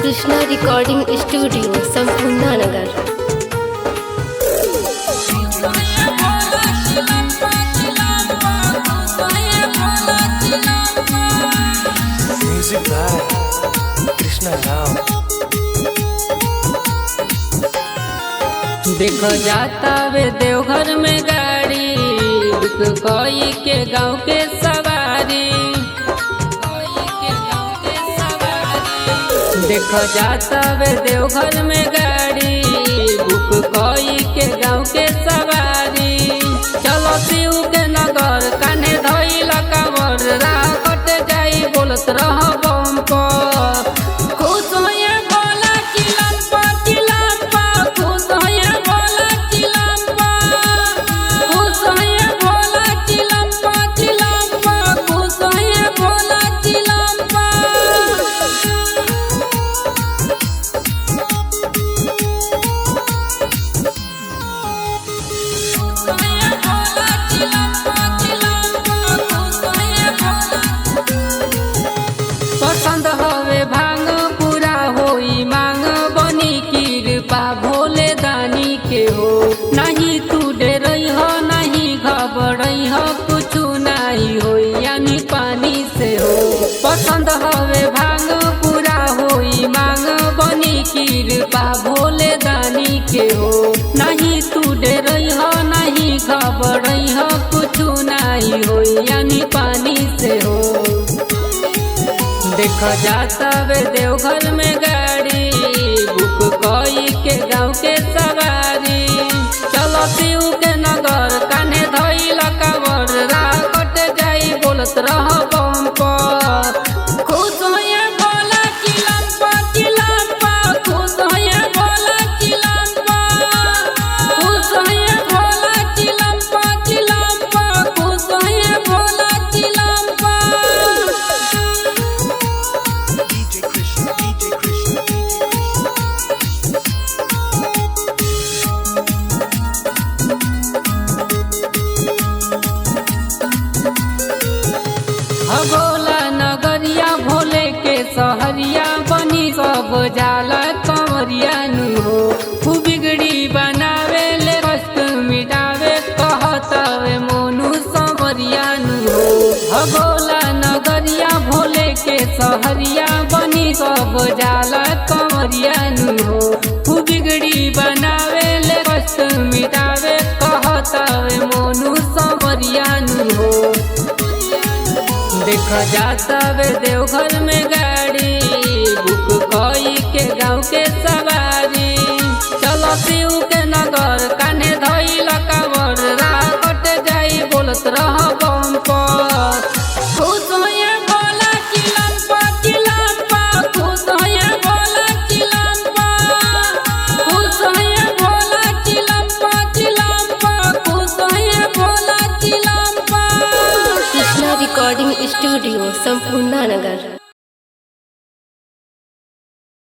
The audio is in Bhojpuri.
कृष्णा रिकॉर्डिंग स्टूडियो संपूर्ण नगर। म्यूजिक बाय कृष्णा राव। देखो जाता वे देवघर में गाड़ी, कोई के गाँव के सवारी। देखो जाता वे देवघर में गाड़ी, बुक कोई के गाँव के सवारी। चलो शिव के नगर काने धइला कांवर, राह कट जाई बोलत रह बम पर। खुश होए बोला चिलम्पा चिलम्पा, खुश होए बोला चिलम्पा, खुश होए बोला चिलम्पा चिलम्पा, खुश होए बोला चिलम्पा। पसंद हवे भांग पूरा होई मांग, बनी कृपा भोले दानी के हो। नहीं तू डरई हो नहीं घबरई हो, कुछ नहीं होई यानी पानी से हो। पसंद हवे भांग पूरा होई मांग, बनी कृपा भोले दानी के हो। नहीं तू डरई हो नहीं घबरई हो, कुछ नहीं होई यानी पानी से हो। देखो जाता वे देवघर में गाड़ी, बुक कोई के गाँव के सवारी। चलो शिव के नगर काने धइला कांवर, राह कट जाई बोलत रह बम पर। खुश होए बोला चिलम्पा चिलम्पा, खुश होए बोला चिलम्पा, खुश होए बोला चिलम्पा चिलम्पा, खुश होए बोला चिलम्पा। DJ Krishna, DJ Krishna, DJ Krishna। Bhola नगरिया भोले के सहरिया, बनी सब जाला कंवरिया नु हो। बिगड़ी बनावे ले कष्ट मिटावे, कहतावे मोनू संवरिया नु हो। भोला नगरिया भोले के सहरिया, बनी सब जाला कंवरिया नु हो। बिगड़ी बनावे ले कष्ट मिटावे, कहतावे मोनू संवरिया नु हो। देखो जाता वे देवघर में गाड़ी, बुक कोई के गाँव के सवारी। चलो शिव के नगर काने धइला कांवर, राह कट जाई बोलत रह बम पर। खुश होए बोला चिलम्पा चिलम्पा, खुश होए बोला चिलम्पा, खुश होए बोला चिलम्पा चिलम्पा, खुश होए बोला चिलम्पा। कृष्णा रिकॉर्डिंग स्टूडियो संपूर्ण नगर।